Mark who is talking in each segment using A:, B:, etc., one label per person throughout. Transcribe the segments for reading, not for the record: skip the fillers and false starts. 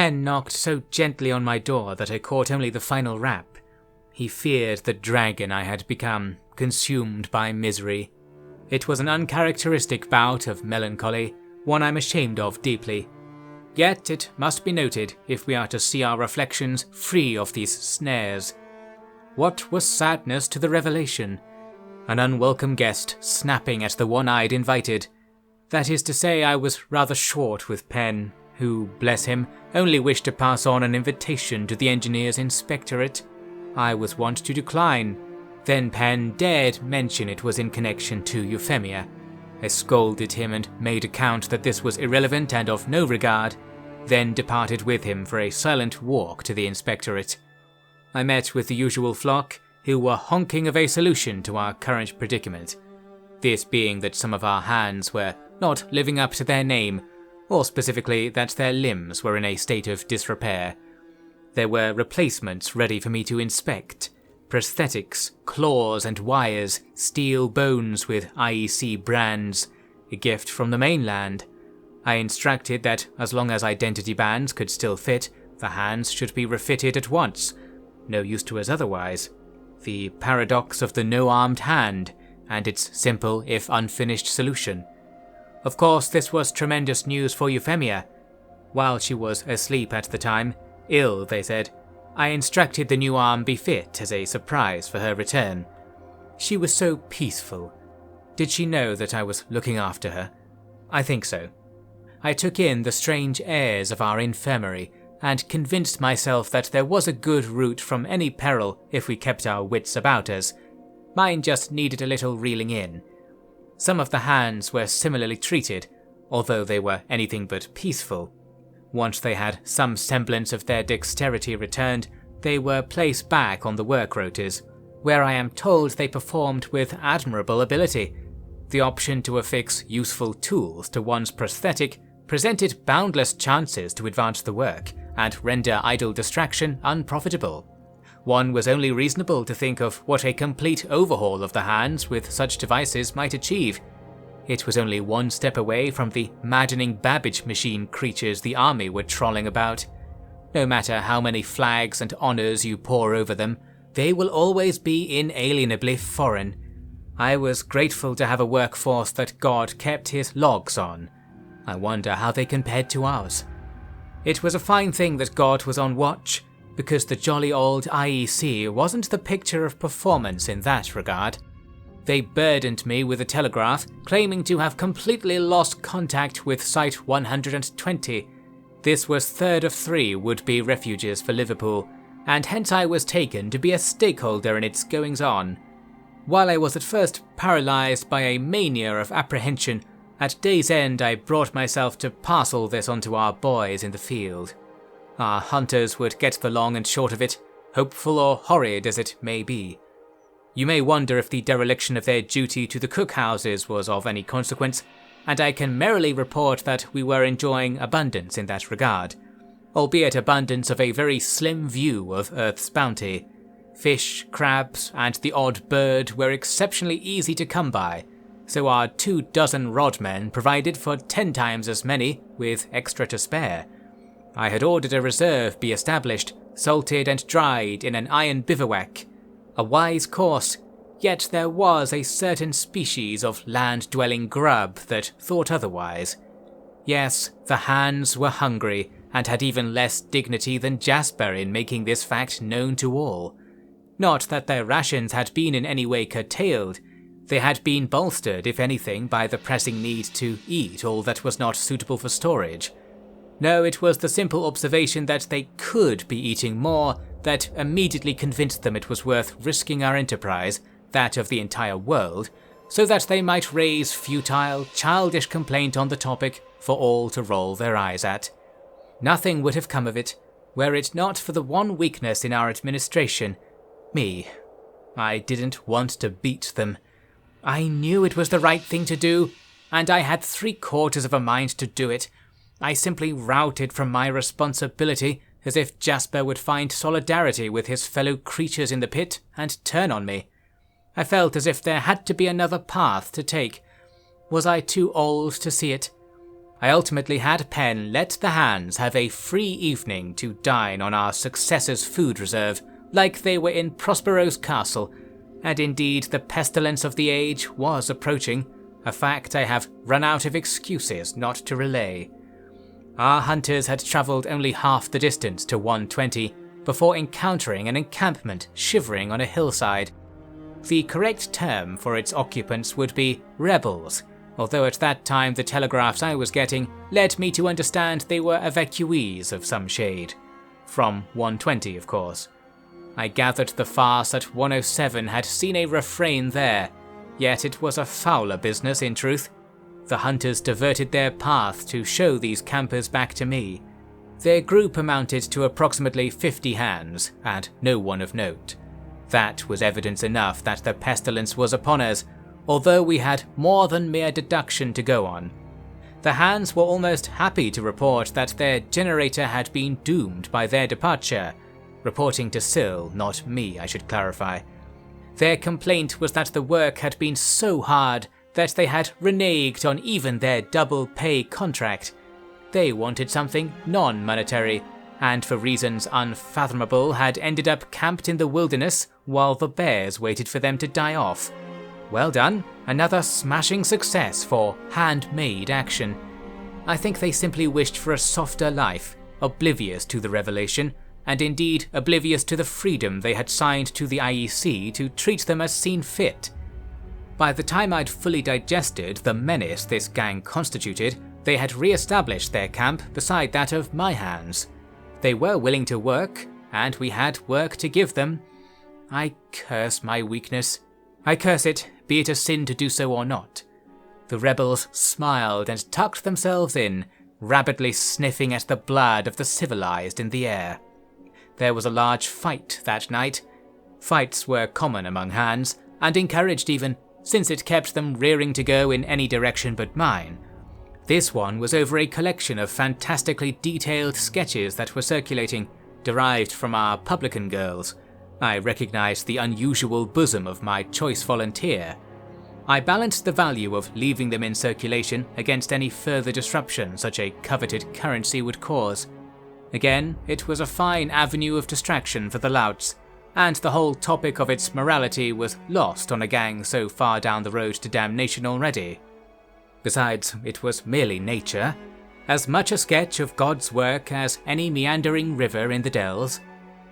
A: Pen knocked so gently on my door that I caught only the final rap. He feared the dragon I had become, consumed by misery. It was an uncharacteristic bout of melancholy, one I'm ashamed of deeply. Yet it must be noted if we are to see our reflections free of these snares. What was sadness to the revelation? An unwelcome guest snapping at the one I'd invited. That is to say, I was rather short with Pen, who, bless him, only wished to pass on an invitation to the engineer's inspectorate. I was wont to decline. Then Pen dared mention it was in connection to Euphemia. I scolded him and made account that this was irrelevant and of no regard, then departed with him for a silent walk to the inspectorate. I met with the usual flock, who were honking of a solution to our current predicament. This being that some of our hands were not living up to their name, or specifically that their limbs were in a state of disrepair. There were replacements ready for me to inspect. Prosthetics, claws and wires, steel bones with IEC brands, a gift from the mainland. I instructed that as long as identity bands could still fit, the hands should be refitted at once. No use to us otherwise. The paradox of the no-armed hand, and its simple if unfinished solution. Of course, this was tremendous news for Euphemia. While she was asleep at the time, ill they said, I instructed the new arm be fit as a surprise for her return. She was so peaceful. Did she know that I was looking after her? I think so. I took in the strange airs of our infirmary, and convinced myself that there was a good route from any peril if we kept our wits about us. Mine just needed a little reeling in. Some of the hands were similarly treated, although they were anything but peaceful. Once they had some semblance of their dexterity returned, they were placed back on the work rotas, where I am told they performed with admirable ability. The option to affix useful tools to one's prosthetic presented boundless chances to advance the work and render idle distraction unprofitable. One was only reasonable to think of what a complete overhaul of the hands with such devices might achieve. It was only one step away from the maddening Babbage machine creatures the army were trolling about. No matter how many flags and honours you pour over them, they will always be inalienably foreign. I was grateful to have a workforce that God kept his logs on. I wonder how they compared to ours. It was a fine thing that God was on watch, because the jolly old IEC wasn't the picture of performance in that regard. They burdened me with a telegraph, claiming to have completely lost contact with Site 120. This was third of 3 would-be refuges for Liverpool, and hence I was taken to be a stakeholder in its goings-on. While I was at first paralysed by a mania of apprehension, at day's end I brought myself to pass all this on to our boys in the field. Our hunters would get the long and short of it, hopeful or horrid as it may be. You may wonder if the dereliction of their duty to the cookhouses was of any consequence, and I can merrily report that we were enjoying abundance in that regard, albeit abundance of a very slim view of Earth's bounty. Fish, crabs, and the odd bird were exceptionally easy to come by, so our 24 rodmen provided for 10 times as many, with extra to spare. I had ordered a reserve be established, salted and dried in an iron bivouac. A wise course, yet there was a certain species of land-dwelling grub that thought otherwise. Yes, the hands were hungry, and had even less dignity than Jasper in making this fact known to all. Not that their rations had been in any way curtailed. They had been bolstered, if anything, by the pressing need to eat all that was not suitable for storage. No, it was the simple observation that they could be eating more that immediately convinced them it was worth risking our enterprise, that of the entire world, so that they might raise futile, childish complaint on the topic for all to roll their eyes at. Nothing would have come of it, were it not for the one weakness in our administration, me. I didn't want to beat them. I knew it was the right thing to do, and I had 3/4 of a mind to do it. I simply routed from my responsibility, as if Jasper would find solidarity with his fellow creatures in the pit and turn on me. I felt as if there had to be another path to take. Was I too old to see it? I ultimately had Penn let the hands have a free evening to dine on our successor's food reserve, like they were in Prospero's castle, and indeed the pestilence of the age was approaching, a fact I have run out of excuses not to relay. Our hunters had travelled only half the distance to 120 before encountering an encampment shivering on a hillside. The correct term for its occupants would be rebels, although at that time the telegraphs I was getting led me to understand they were evacuees of some shade. From 120, of course. I gathered the farce at 107 had seen a refrain there, yet it was a fouler business in truth. The hunters diverted their path to show these campers back to me. Their group amounted to approximately 50 hands, and no one of note. That was evidence enough that the pestilence was upon us, although we had more than mere deduction to go on. The hands were almost happy to report that their generator had been doomed by their departure, reporting to Syl, not me, I should clarify. Their complaint was that the work had been so hard that they had reneged on even their double pay contract. They wanted something non-monetary, and for reasons unfathomable had ended up camped in the wilderness while the bears waited for them to die off. Well done, another smashing success for handmade action. I think they simply wished for a softer life, oblivious to the revelation, and indeed oblivious to the freedom they had signed to the IEC to treat them as seen fit. By the time I'd fully digested the menace this gang constituted, they had re-established their camp beside that of my hands. They were willing to work, and we had work to give them. I curse my weakness. I curse it, be it a sin to do so or not. The rebels smiled and tucked themselves in, rabidly sniffing at the blood of the civilized in the air. There was a large fight that night. Fights were common among hands, and encouraged even, since it kept them rearing to go in any direction but mine. This one was over a collection of fantastically detailed sketches that were circulating, derived from our publican girls. I recognized the unusual bosom of my choice volunteer. I balanced the value of leaving them in circulation against any further disruption such a coveted currency would cause. Again, it was a fine avenue of distraction for the louts, and the whole topic of its morality was lost on a gang so far down the road to damnation already. Besides, it was merely nature, as much a sketch of God's work as any meandering river in the dells.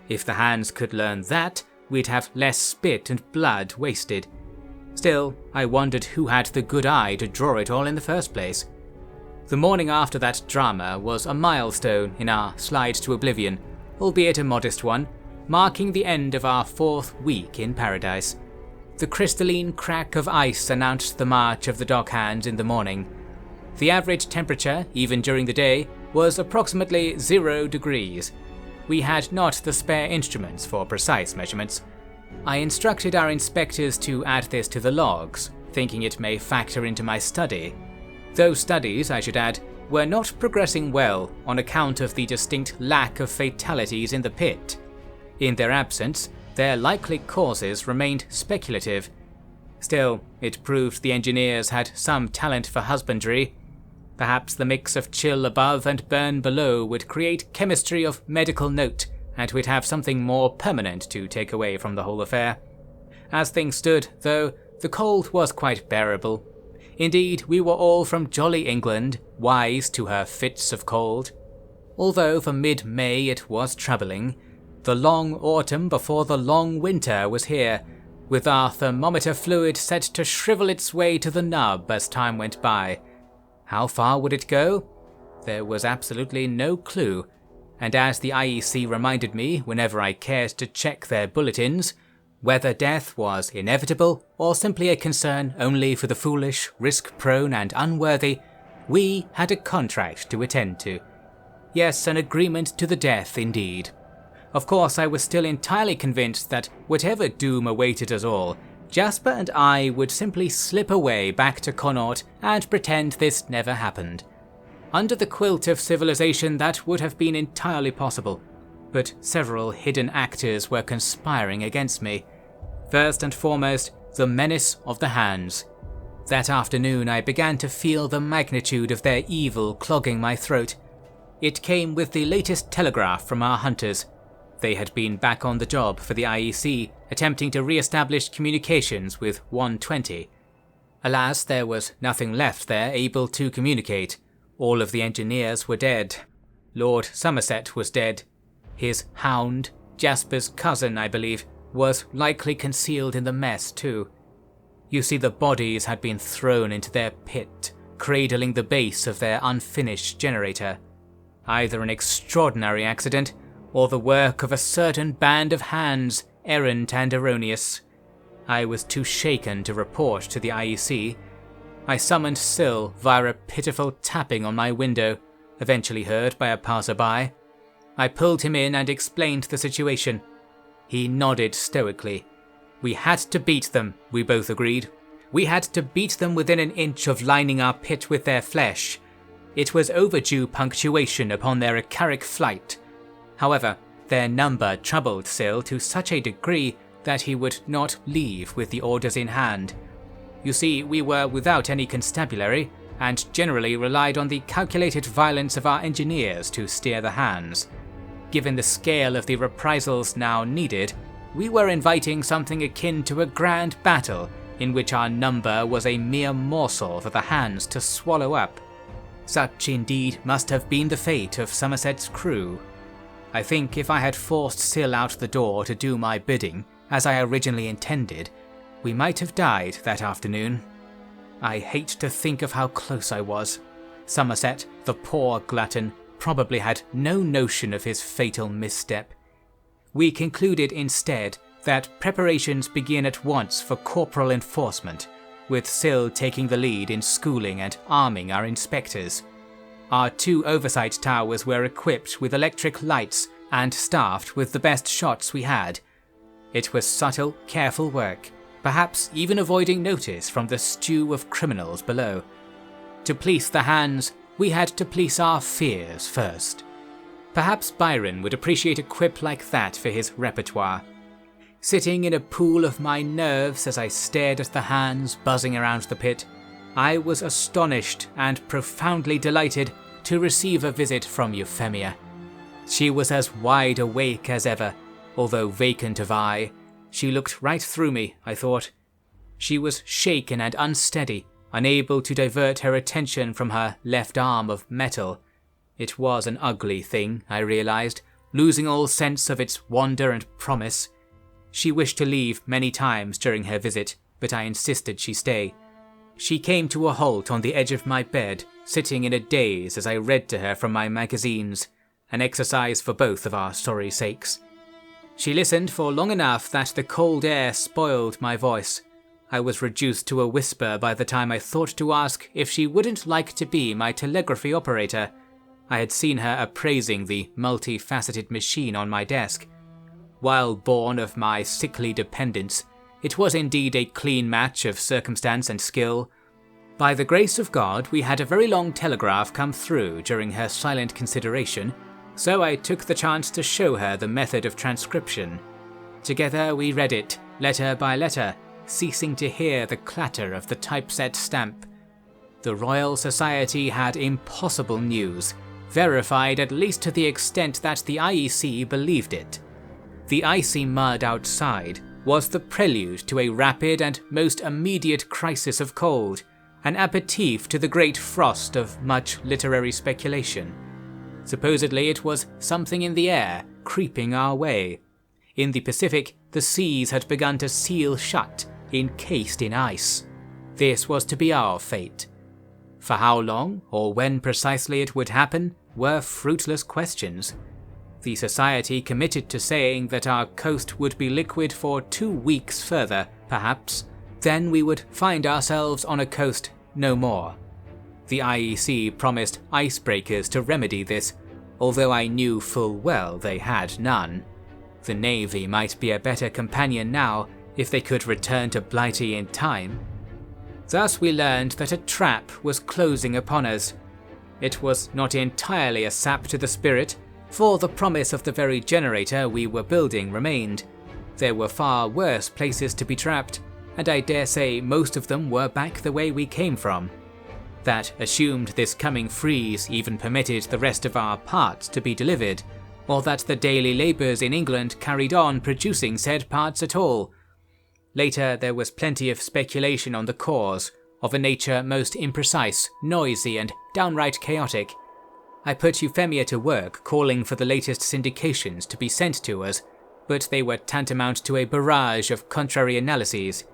A: If the hands could learn that, we'd have less spit and blood wasted. Still, I wondered who had the good eye to draw it all in the first place. The morning after that drama was a milestone in our slide to oblivion, albeit a modest one, marking the end of our 4th week in paradise. The crystalline crack of ice announced the march of the dockhands in the morning. The average temperature, even during the day, was approximately 0 degrees. We had not the spare instruments for precise measurements. I instructed our inspectors to add this to the logs, thinking it may factor into my study. Those studies, I should add, were not progressing well on account of the distinct lack of fatalities in the pit. In their absence, their likely causes remained speculative. Still, it proved the engineers had some talent for husbandry. Perhaps the mix of chill above and burn below would create chemistry of medical note, and we'd have something more permanent to take away from the whole affair. As things stood, though, the cold was quite bearable. Indeed, we were all from jolly England, wise to her fits of cold. Although for mid-May it was troubling, the long autumn before the long winter was here, with our thermometer fluid set to shrivel its way to the nub as time went by. How far would it go? There was absolutely no clue, and as the IEC reminded me whenever I cared to check their bulletins, whether death was inevitable or simply a concern only for the foolish, risk-prone and unworthy, we had a contract to attend to. Yes, an agreement to the death indeed. Of course, I was still entirely convinced that whatever doom awaited us all, Jasper and I would simply slip away back to Connaught and pretend this never happened. Under the quilt of civilization that would have been entirely possible, but several hidden actors were conspiring against me. First and foremost, the menace of the hands. That afternoon I began to feel the magnitude of their evil clogging my throat. It came with the latest telegraph from our hunters. They had been back on the job for the IEC, attempting to re-establish communications with 120. Alas, there was nothing left there able to communicate. All of the engineers were dead. Lord Somerset was dead. His hound, Jasper's cousin I believe, was likely concealed in the mess too. You see, the bodies had been thrown into their pit, cradling the base of their unfinished generator. Either an extraordinary accident, or the work of a certain band of hands, errant and erroneous. I was too shaken to report to the IEC. I summoned Syl via a pitiful tapping on my window, eventually heard by a passerby. I pulled him in and explained the situation. He nodded stoically. We had to beat them, we both agreed. We had to beat them within an inch of lining our pit with their flesh. It was overdue punctuation upon their Icaric flight. However, their number troubled Syl to such a degree that he would not leave with the orders in hand. You see, we were without any constabulary, and generally relied on the calculated violence of our engineers to steer the hands. Given the scale of the reprisals now needed, we were inviting something akin to a grand battle in which our number was a mere morsel for the hands to swallow up. Such indeed must have been the fate of Somerset's crew. I think if I had forced Syl out the door to do my bidding, as I originally intended, we might have died that afternoon. I hate to think of how close I was. Somerset, the poor glutton, probably had no notion of his fatal misstep. We concluded instead that preparations begin at once for corporal enforcement, with Syl taking the lead in schooling and arming our inspectors. Our 2 oversight towers were equipped with electric lights and staffed with the best shots we had. It was subtle, careful work, perhaps even avoiding notice from the stew of criminals below. To police the hands, we had to police our fears first. Perhaps Byron would appreciate a quip like that for his repertoire. Sitting in a pool of my nerves as I stared at the hands buzzing around the pit, I was astonished and profoundly delighted to receive a visit from Euphemia. She was as wide awake as ever, although vacant of eye. She looked right through me, I thought. She was shaken and unsteady, unable to divert her attention from her left arm of metal. It was an ugly thing, I realized, losing all sense of its wonder and promise. She wished to leave many times during her visit, but I insisted she stay. She came to a halt on the edge of my bed, sitting in a daze as I read to her from my magazines, an exercise for both of our sorry sakes. She listened for long enough that the cold air spoiled my voice. I was reduced to a whisper by the time I thought to ask if she wouldn't like to be my telegraphy operator. I had seen her appraising the multifaceted machine on my desk. While born of my sickly dependence, it was indeed a clean match of circumstance and skill. By the grace of God, we had a very long telegraph come through during her silent consideration, so I took the chance to show her the method of transcription. Together we read it, letter by letter, ceasing to hear the clatter of the typeset stamp. The Royal Society had impossible news, verified at least to the extent that the IEC believed it. The icy mud outside was the prelude to a rapid and most immediate crisis of cold, an aperitif to the great frost of much literary speculation. Supposedly it was something in the air, creeping our way. In the Pacific, the seas had begun to seal shut, encased in ice. This was to be our fate. For how long, or when precisely it would happen, were fruitless questions. The Society committed to saying that our coast would be liquid for 2 weeks further, perhaps. Then we would find ourselves on a coast no more. The IEC promised icebreakers to remedy this, although I knew full well they had none. The Navy might be a better companion now if they could return to Blighty in time. Thus we learned that a trap was closing upon us. It was not entirely a sap to the spirit, for the promise of the very generator we were building remained. There were far worse places to be trapped, and I dare say most of them were back the way we came from. That assumed this coming freeze even permitted the rest of our parts to be delivered, or that the daily labours in England carried on producing said parts at all. Later there was plenty of speculation on the cause, of a nature most imprecise, noisy and downright chaotic. I put Euphemia to work calling for the latest syndications to be sent to us, but they were tantamount to a barrage of contrary analyses.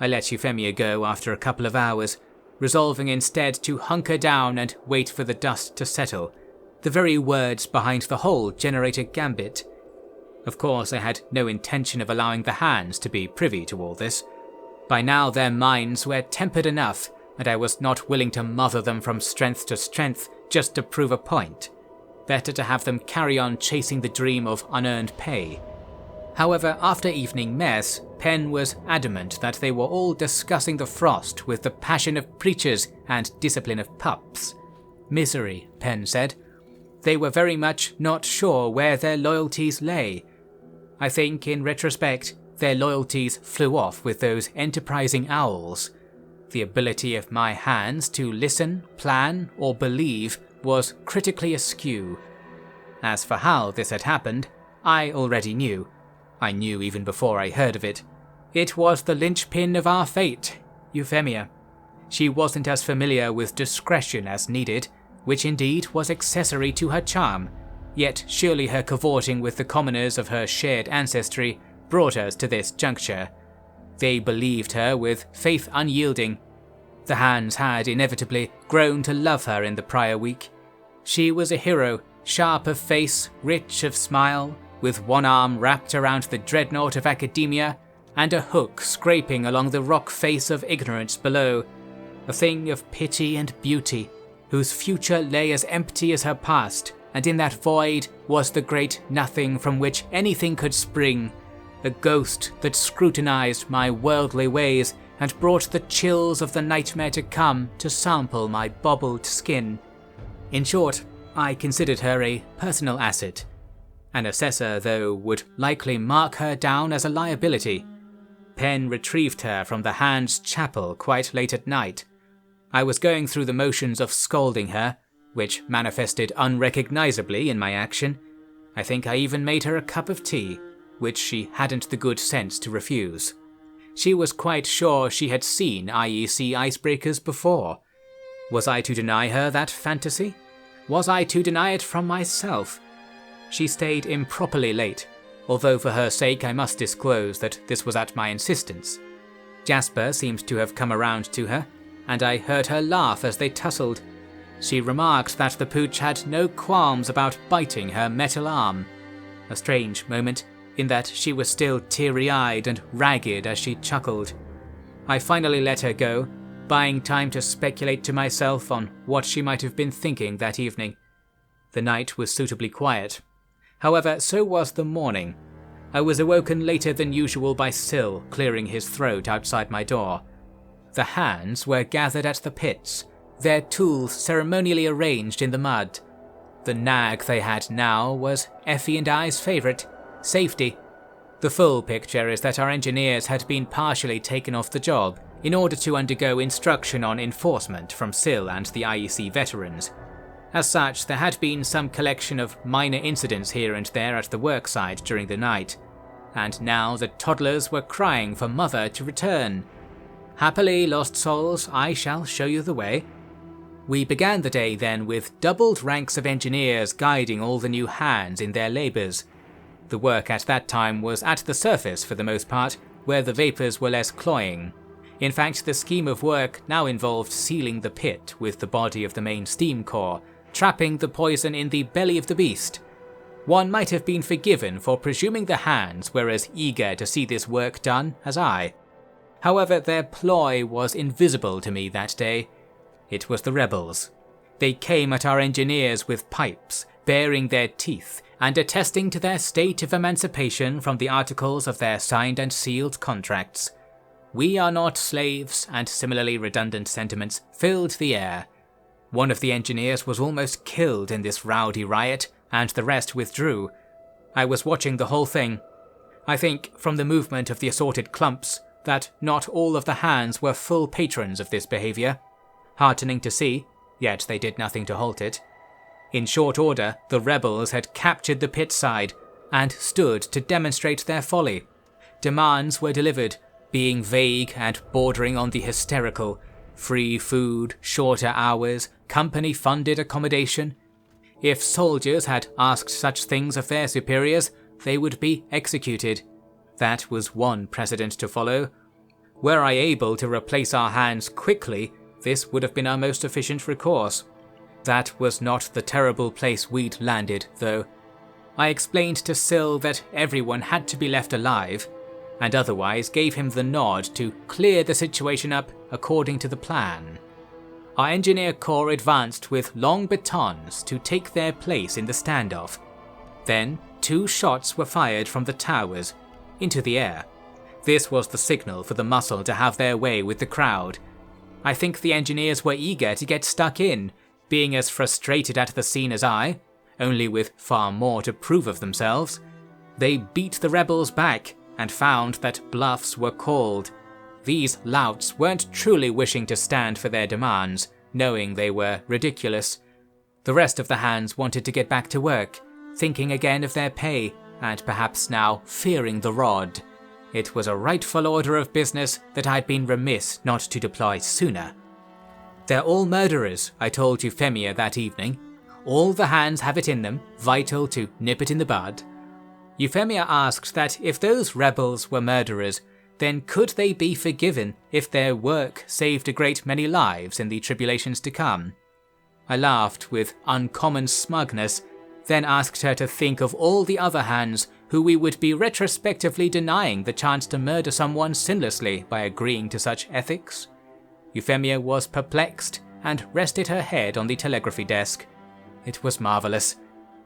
A: I let Euphemia go after a couple of hours, resolving instead to hunker down and wait for the dust to settle. The very words behind the whole generate a gambit. Of course, I had no intention of allowing the hands to be privy to all this. By now their minds were tempered enough, and I was not willing to mother them from strength to strength just to prove a point. Better to have them carry on chasing the dream of unearned pay. However, after evening mess, Penn was adamant that they were all discussing the frost with the passion of preachers and discipline of pups. Misery, Penn said. They were very much not sure where their loyalties lay. I think, in retrospect, their loyalties flew off with those enterprising owls. The ability of my hands to listen, plan, or believe was critically askew. As for how this had happened, I already knew. I knew even before I heard of it. It was the linchpin of our fate, Euphemia. She wasn't as familiar with discretion as needed, which indeed was accessory to her charm, yet surely her cavorting with the commoners of her shared ancestry brought us to this juncture. They believed her with faith unyielding. The hands had inevitably grown to love her in the prior week. She was a hero, sharp of face, rich of smile, with one arm wrapped around the dreadnought of academia, and a hook scraping along the rock face of ignorance below. A thing of pity and beauty, whose future lay as empty as her past, and in that void was the great nothing from which anything could spring. A ghost that scrutinized my worldly ways and brought the chills of the nightmare to come to sample my bobbled skin. In short, I considered her a personal asset. An assessor, though, would likely mark her down as a liability. Penn retrieved her from the Hand's chapel quite late at night. I was going through the motions of scolding her, which manifested unrecognizably in my action. I think I even made her a cup of tea, which she hadn't the good sense to refuse. She was quite sure she had seen IEC icebreakers before. Was I to deny her that fantasy? Was I to deny it from myself? She stayed improperly late, although for her sake I must disclose that this was at my insistence. Jasper seemed to have come around to her, and I heard her laugh as they tussled. She remarked that the pooch had no qualms about biting her metal arm. A strange moment, in that she was still teary-eyed and ragged as she chuckled. I finally let her go, buying time to speculate to myself on what she might have been thinking that evening. The night was suitably quiet. However, so was the morning. I was awoken later than usual by Syl clearing his throat outside my door. The Hands were gathered at the pits, their tools ceremonially arranged in the mud. The nag they had now was Effie and I's favourite, safety. The full picture is that our engineers had been partially taken off the job in order to undergo instruction on enforcement from Syl and the IEC veterans. As such, there had been some collection of minor incidents here and there at the worksite during the night, and now the toddlers were crying for Mother to return. Happily, lost souls, I shall show you the way. We began the day then with doubled ranks of engineers guiding all the new hands in their labours. The work at that time was at the surface for the most part, where the vapours were less cloying. In fact, the scheme of work now involved sealing the pit with the body of the main steam core, trapping the poison in the belly of the beast. One might have been forgiven for presuming the Hands were as eager to see this work done as I. However, their ploy was invisible to me that day. It was the rebels. They came at our engineers with pipes, baring their teeth, and attesting to their state of emancipation from the articles of their signed and sealed contracts. We are not slaves, and similarly redundant sentiments filled the air. One of the engineers was almost killed in this rowdy riot, and the rest withdrew. I was watching the whole thing. I think, from the movement of the assorted clumps, that not all of the hands were full patrons of this behaviour. Heartening to see, yet they did nothing to halt it. In short order, the rebels had captured the pit side and stood to demonstrate their folly. Demands were delivered, being vague and bordering on the hysterical. Free food, shorter hours, company-funded accommodation. If soldiers had asked such things of their superiors, they would be executed. That was one precedent to follow. Were I able to replace our hands quickly, this would have been our most efficient recourse. That was not the terrible place we'd landed, though. I explained to Syl that everyone had to be left alive, and otherwise gave him the nod to clear the situation up according to the plan. Our engineer corps advanced with long batons to take their place in the standoff. Then 2 shots were fired from the towers into the air. This was the signal for the muscle to have their way with the crowd. I think the engineers were eager to get stuck in, being as frustrated at the scene as I, only with far more to prove of themselves. They beat the rebels back and found that bluffs were called. These louts weren't truly wishing to stand for their demands, knowing they were ridiculous. The rest of the hands wanted to get back to work, thinking again of their pay, and perhaps now fearing the rod. It was a rightful order of business that I'd been remiss not to deploy sooner. They're all murderers, I told Euphemia that evening. All the hands have it in them, vital to nip it in the bud. Euphemia asked that if those rebels were murderers, then could they be forgiven if their work saved a great many lives in the tribulations to come? I laughed with uncommon smugness, then asked her to think of all the other hands who we would be retrospectively denying the chance to murder someone sinlessly by agreeing to such ethics. Euphemia was perplexed and rested her head on the telegraphy desk. It was marvellous.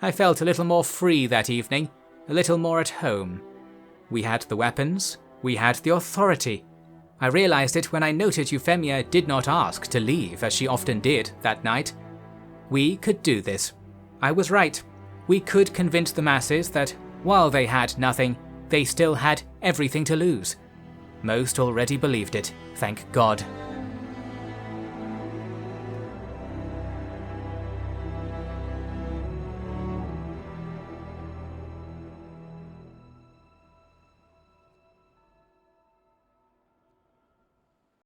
A: I felt a little more free that evening, a little more at home. We had the weapons, we had the authority. I realised it when I noted Euphemia did not ask to leave as she often did that night. We could do this. I was right. We could convince the masses that while they had nothing, they still had everything to lose. Most already believed it, thank God.